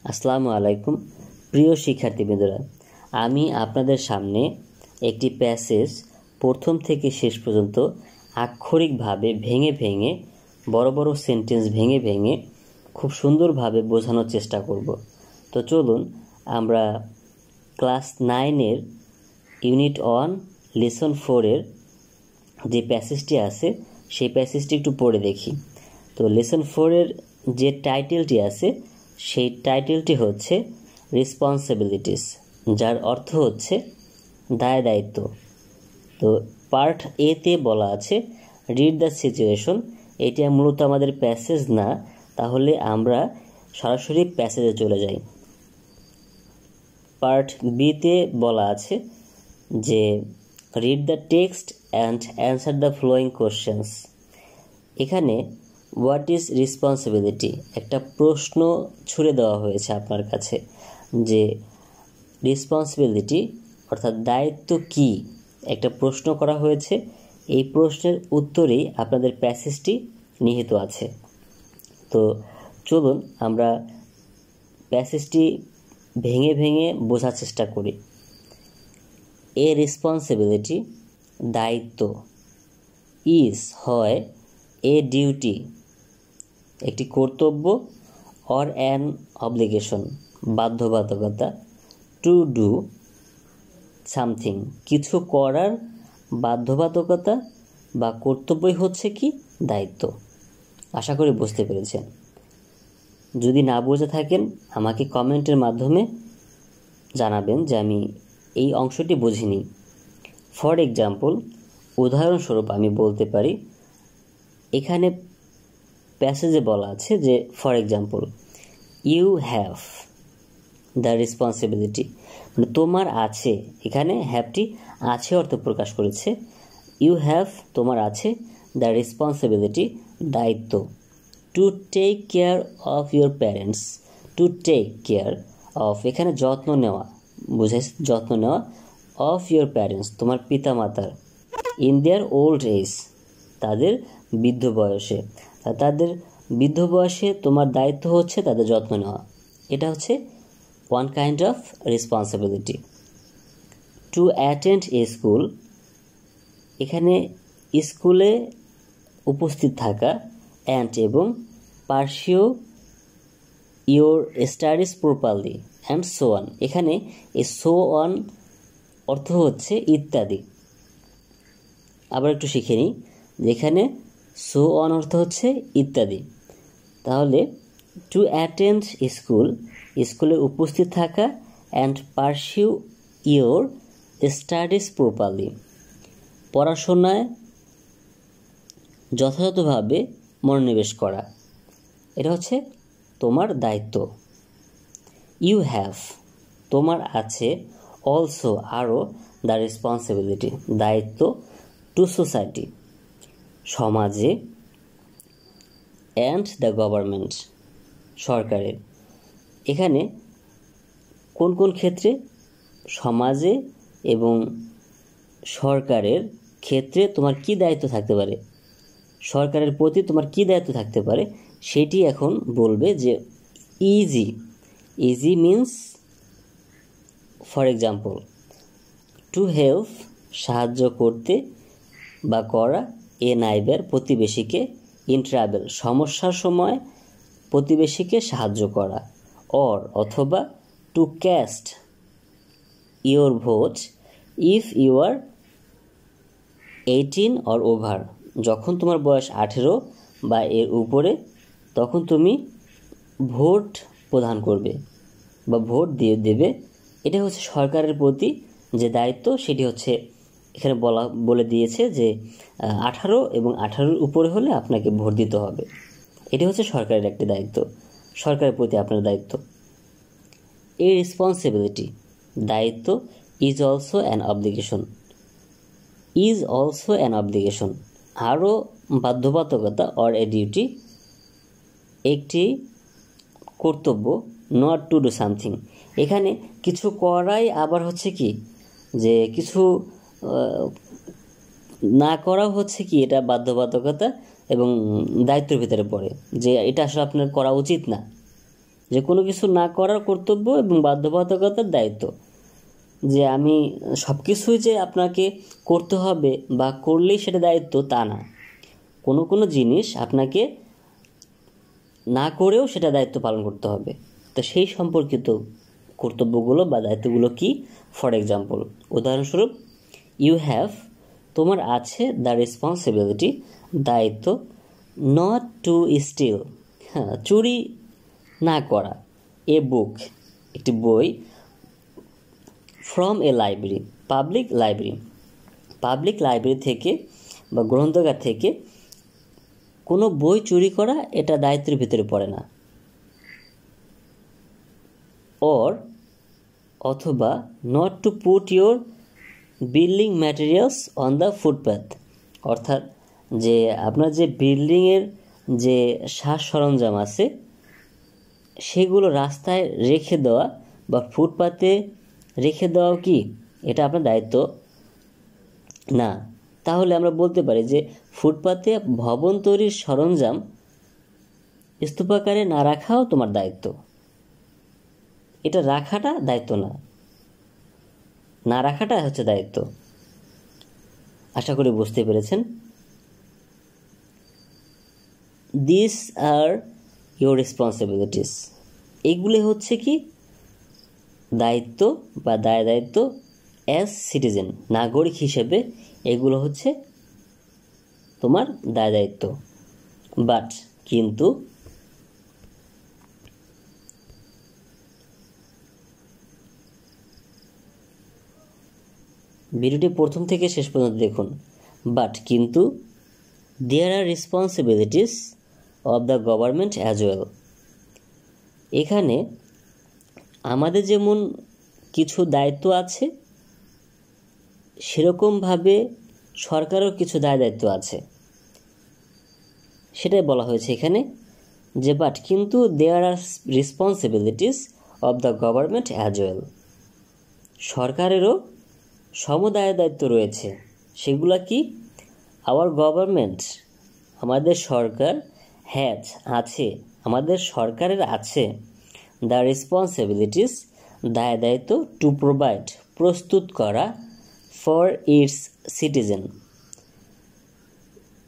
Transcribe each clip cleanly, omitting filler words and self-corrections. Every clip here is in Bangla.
আসসালামু আলাইকুম প্রিয় শিক্ষার্থীবৃন্দরা, আমি আপনাদের সামনে একটি প্যাসেজ প্রথম থেকে শেষ পর্যন্ত আক্ষরিকভাবে ভেঙে ভেঙে বড় বড় সেন্টেন্স ভেঙে ভেঙে খুব সুন্দরভাবে বোঝানোর চেষ্টা করব। তো চলুন আমরা ক্লাস 9-এর ইউনিট 1 লেসন 4-এর যে প্যাসেজটি আছে সেই প্যাসেজটি একটু পড়ে দেখি। তো লেসন 4-এর যে টাইটেলটি আছে সেই টাইটেলটি হচ্ছে রেসপন্সিবিলিটিস, যার অর্থ হচ্ছে দায় দায়িত্ব। তো পার্ট এতে বলা আছে রিড দ্য সিচুয়েশন। এটা মূলত আমাদের প্যাসেজ না, তাহলে আমরা সরাসরি প্যাসেজে চলে যাই। পার্ট বিতে বলা আছে যে read the text and answer the following questions. এখানে হোয়াট ইজ রেসপন্সিবিলিটি একটা প্রশ্ন ছুড়ে দেওয়া হয়েছে আপনার কাছে, যে রেসপন্সিবিলিটি অর্থাৎ দায়িত্ব কি, একটা প্রশ্ন করা হয়েছে। এই প্রশ্নের উত্তরেই আপনাদের প্যাসেজটি নিহিত আছে। তো চলুন আমরা প্যাসেজটি ভেঙে ভেঙে বোঝার চেষ্টা করি। এ রেসপন্সিবিলিটি দায়িত্ব, ইজ হয় এ ডিউটি একটি কর্তব্য, অর অ্যান অব্লিগেশন বাধ্যবাধকতা, টু ডু সামথিং কিছু করার বাধ্যবাধকতা বা কর্তব্যই হচ্ছে কি দায়িত্ব। আশা করি বুঝতে পেরেছেন। যদি না বুঝে থাকেন আমাকে কমেন্টের মাধ্যমে জানাবেন যে আমি এই অংশটি বুঝিনি। ফর এক্সাম্পল, উদাহরণস্বরূপ আমি বলতে পারি, এখানে প্যাসেজে বলা আছে যে for example you have the responsibility, মানে তোমার আছে, এখানে হ্যাভটি আছে অর্থ প্রকাশ করেছে। ইউ হ্যাভ তোমার আছে, দ্য রেসপন্সিবিলিটি দায়িত্ব, to take care of your parents. To take care of এখানে যত্ন নেওয়া বুঝাইছে, যত্ন নেওয়া, অফ ইউর প্যারেন্টস তোমার পিতামাতার, ইন দেয়ার ওল্ড এজ তাদের বৃদ্ধ বয়সে, তাদের বৃদ্ধ বয়সে তোমার দায়িত্ব হচ্ছে তাদের যত্ন নেওয়া। এটা হচ্ছে one kind of responsibility. To attend a school এখানে স্কুলে উপস্থিত থাকা, অ্যান্ড এবং pursue your studies properly and so on এখানে এ সো অন অর্থ হচ্ছে ইত্যাদি। আবার একটু শিখে নিই, যেখানে সো অন অর্থ হচ্ছে ইত্যাদি। তাহলে টু অ্যাটেন্ড স্কুল স্কুলে উপস্থিত থাকা, and pursue your studies properly পড়াশোনায় যথাযথভাবে মনোনিবেশ করা, এটা হচ্ছে তোমার দায়িত্ব। ইউ হ্যাভ তোমার আছে, অলসো আরও, দ্য রেসপন্সিবিলিটি দায়িত্ব, টু সোসাইটি সমাজে, অ্যান্ড দ্য গভর্নমেন্ট সরকারের। এখানে কোন কোন ক্ষেত্রে সমাজে এবং সরকারের ক্ষেত্রে তোমার কি দায়িত্ব থাকতে পারে, সরকারের প্রতি তোমার কি দায়িত্ব থাকতে পারে সেটি এখন বলবে। যে easy, easy means for example to help সাহায্য করতে বা করা, এ নাইবার প্রতিবেশীকে, ইন ট্রাভেল সমস্যার সময় প্রতিবেশীকে সাহায্য করা, অর অথবা to cast your vote if you are 18 or over যখন তোমার বয়স 18 বা এর উপরে তখন তুমি ভোট প্রদান করবে বা ভোট দিয়ে দেবে। এটা হচ্ছে সরকারের প্রতি যে দায়িত্ব, সেটি হচ্ছে এখানে বলে দিয়েছে যে 18 এবং 18-র উপরে হলে আপনাকে ভোট দিতে হবে। এটি হচ্ছে সরকারের একটি দায়িত্ব, সরকারের প্রতি আপনার দায়িত্ব। এ রেসপন্সিবিলিটি দায়িত্ব, is also an obligation, is also an obligation আরও বাধ্যবাধকতা, অর এ ডিউটি একটি কর্তব্য, নট টু ডু সামথিং এখানে কিছু করাই আবার হচ্ছে কি যে কিছু না করাও হচ্ছে কি এটা বাধ্যবাধকতা এবং দায়িত্বের ভিতরে পড়ে, যে এটা আসলে আপনার করা উচিত না। যে কোনো কিছু না করার কর্তব্য এবং বাধ্যবাধকতার দায়িত্ব, যে আমি সব কিছুই যে আপনাকে করতে হবে বা করলেই সেটা দায়িত্ব তা না, কোনো কোনো জিনিস আপনাকে না করেও সেটা দায়িত্ব পালন করতে হবে। তো সেই সম্পর্কিত কর্তব্যগুলো বা দায়িত্বগুলো কি? ফর এক্সাম্পল, উদাহরণস্বরূপ, ইউ হ্যাভ, তোমার আছে, দ্য রেসপন্সিবিলিটি, দায়িত্ব, নট টু স্টিল, হ্যাঁ, চুরি না করা, এ বুক, একটি বই, from a library, public library থেকে বা গ্রন্থাগার থেকে কোনো বই চুরি করা এটা দায়িত্বের ভিতরে পড়ে না। অথবা not to put your building materials on the footpath, অর্থাৎ যে আপনার যে বিল্ডিংয়ের যে সাজ সরঞ্জাম আছে সেগুলো রাস্তায় রেখে দেওয়া বা ফুটপাতে রেখে দেওয়াও কি এটা আপনার দায়িত্ব না। তাহলে আমরা বলতে পারি যে ফুটপাতে ভবন তৈরির সরঞ্জাম স্তূপাকারে না রাখাও তোমার দায়িত্ব। এটা রাখাটা দায়িত্ব না, না রাখাটা হচ্ছে দায়িত্ব। আশা করি বুঝতে পেরেছেন। দিস আর ইউর রেসপন্সিবিলিটিস, এগুলি হচ্ছে কি দায়িত্ব বা দায়িত্ব অ্যাজ সিটিজেন, নাগরিক হিসেবে এগুলো হচ্ছে তোমার দায়িত্ব। বাট কিন্তু ভিডিওটি প্রথম থেকে শেষ পর্যন্ত দেখুন। বাট কিন্তু there are responsibilities of the government as well, এখানে আমাদের যেমন কিছু দায়িত্ব আছে সেরকমভাবে সরকারেরও কিছু দায়িত্ব আছে, সেটাই বলা হয়েছে এখানে যে বাট কিন্তু there are responsibilities of the government as well, সরকারেরও দায়িত্ব রয়েছে। সেগুলা কি? আওয়ার গভর্নমেন্ট, আমাদের সরকার, হ্যাজ, আছে, আমাদের সরকারের আছে, দ্য রেসপন্সিবিলিটিস, দায়িত্ব, টু প্রোভাইড, প্রস্তুত করা, ফর ইটস সিটিজেন,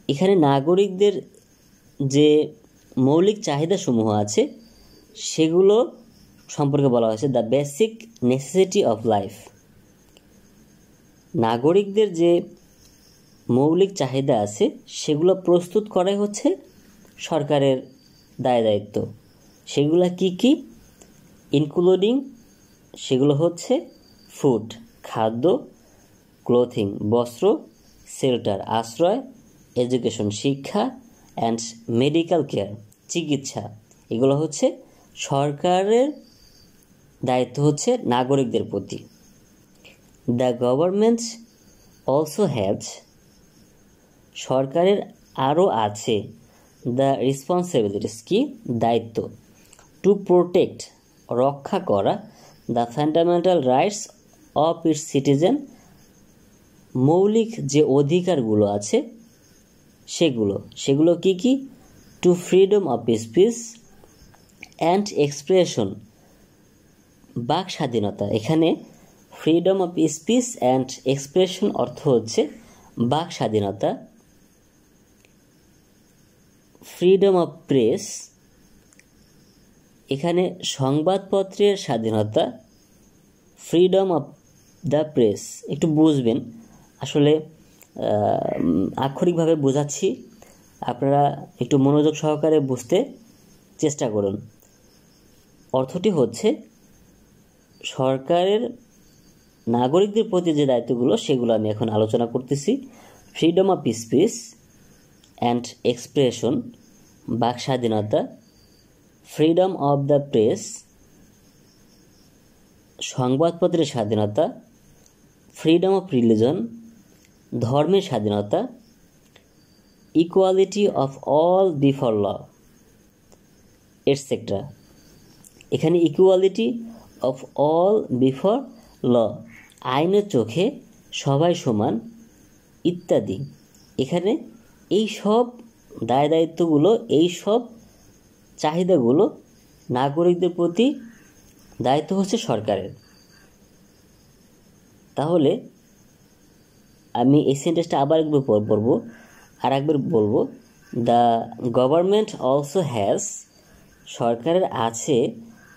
এখানে নাগরিকদের যে মৌলিক চাহিদাসমূহ আছে সেগুলো সম্পর্কে বলা হয়েছে the basic necessity of life, নাগরিকদের যে মৌলিক চাহিদা আছে সেগুলো প্রস্তুত করাই হচ্ছে সরকারের দায়িত্ব। সেগুলো কি কি? ইনক্লুডিং, সেগুলো হচ্ছে ফুড, খাদ্য, ক্লোথিং, বস্ত্র, শেল্টার, আশ্রয়, এডুকেশন, শিক্ষা, অ্যান্ড মেডিকেল কেয়ার, চিকিৎসা, এগুলো হচ্ছে সরকারের দায়িত্ব হচ্ছে নাগরিকদের প্রতি। দ্য গভর্নমেন্ট অলসো হ্যাজ, সরকারের আরও আছে, দ্য রেসপন্সিবিলিটিস, কি দায়িত্ব, টু প্রোটেক্ট, রক্ষা করা, the fundamental rights of its citizen, মৌলিক যে অধিকারগুলো আছে সেগুলো কি কি? Two freedom of speech and expression, বাক স্বাধীনতা, এখানে freedom of speech and expression অর্থ হচ্ছে বাক স্বাধীনতা, ফ্রিডম অফ প্রেস, এখানে সংবাদপত্রের স্বাধীনতা, ফ্রিডম অফ দ্য প্রেস, একটু বুঝবেন, আসলে আক্ষরিকভাবে বোঝাচ্ছি, আপনারা একটু মনোযোগ সহকারে বুঝতে চেষ্টা করুন। অর্থটি হচ্ছে সরকারের নাগরিকদের প্রতি যে দায়িত্বগুলো সেগুলো আমি এখন আলোচনা করতেছি। Freedom of speech and expression, বাক স্বাধীনতা, ফ্রিডম অফ দ্য প্রেস, সংবাদপত্রের স্বাধীনতা, ফ্রিডম অফ রিলিজন, ধর্মের স্বাধীনতা, equality of all before law, etcetera, এখানে equality of all before law, আইনের চোখে সবাই সমান ইত্যাদি। এখানে এই সব দায়িত্বগুলো, এই সব চাহিদাগুলো নাগরিকদের প্রতি দায়িত্ব হচ্ছে সরকারের। তাহলে আমি এই সেন্টেন্সটা আবার একবার পড়বো, আর একবার বলবো, দ্য গভর্নমেন্ট অলসো হ্যাজ, সরকারের আছে,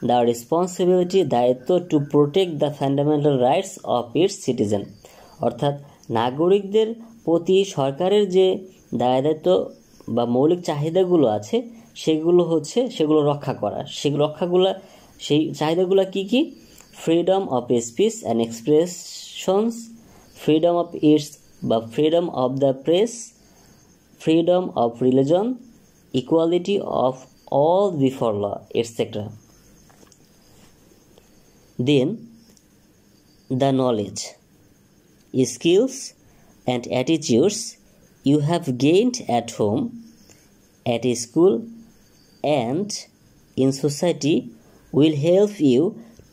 দ্য রেসপন্সিবিলিটি, দায়িত্ব, to protect the fundamental rights of its citizen, অর্থাৎ নাগরিকদের প্রতি সরকারের যে দায়িত্ব বা মৌলিক চাহিদাগুলো আছে সেগুলো রক্ষা করা। সেই চাহিদাগুলো কি কি? Freedom of speech and expressions, freedom of its বা freedom of the press, freedom of religion, equality of all before law, etc. Then the knowledge, skills and attitudes you have gained at home, at school and in society will help you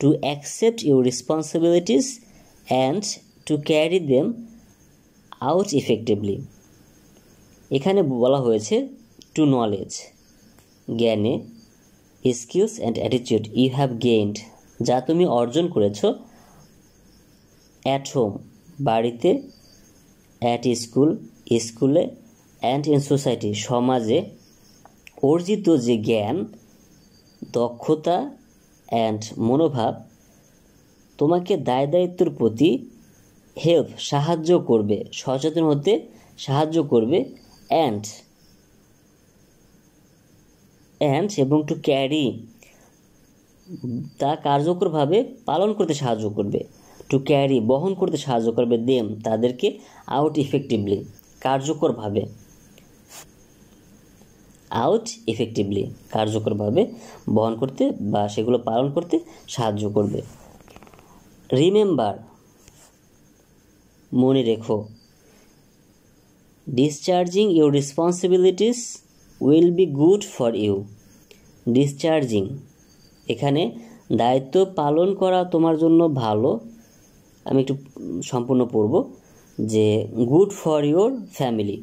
to accept your responsibilities and to carry them out effectively. এখানে বলা হয়েছে টু নলেজ, জ্ঞানে, skills and attitude you have gained, যা তুমি অর্জন করেছ, অ্যাট হোম বাড়িতে, অ্যাট স্কুলে অ্যান্ড ইন সোসাইটি সমাজে, অর্জিত যে জ্ঞান, দক্ষতা অ্যান্ড মনোভাব তোমাকে দায়িত্বের প্রতি হেল্প সাহায্য করবে, সচেতন হতে সাহায্য করবে, অ্যান্ড এবং টু ক্যারি তা কার্যকরভাবে পালন করতে সাহায্য করবে, টু ক্যারি বহন করতে সাহায্য করবে, দেম তাদেরকে, আউট ইফেক্টিভলি কার্যকরভাবে, কার্যকরভাবে বহন করতে বা সেগুলো পালন করতে সাহায্য করবে। রিমেম্বার মনে রেখো, discharging your responsibilities will be good for you. Discharging এখানে দায়িত্ব পালন করা তোমার জন্য ভালো। আমি একটু সম্পূর্ণ পড়ব যে গুড ফর ইউর ফ্যামিলি,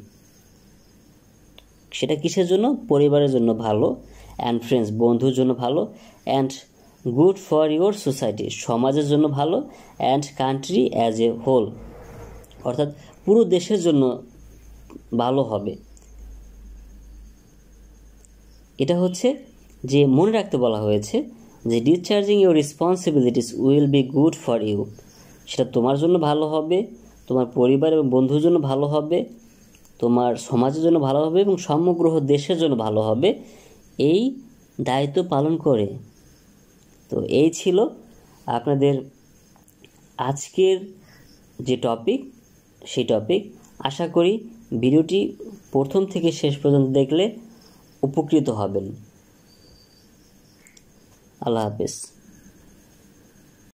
সেটা কিসের জন্য? পরিবারের জন্য ভালো, অ্যান্ড ফ্রেন্ডস বন্ধুর জন্য ভালো, and good for your society সমাজের জন্য ভালো, and country as a whole অর্থাৎ পুরো দেশের জন্য ভালো হবে। এটা হচ্ছে যে মনে রাখতে বলা হয়েছে যে discharging your responsibilities will be good for you, সেটা তোমার জন্য ভালো হবে, তোমার পরিবার এবং বন্ধুর জন্য ভালো হবে, তোমার সমাজের জন্য ভালো হবে এবং সমগ্র দেশের জন্য ভালো হবে এই দায়িত্ব পালন করে। তো এই ছিল আপনাদের আজকের যে টপিক, সেই টপিক। আশা করি ভিডিওটি প্রথম থেকে শেষ পর্যন্ত দেখলে উপকৃত হবেন। আল্লাহ হাফেজ।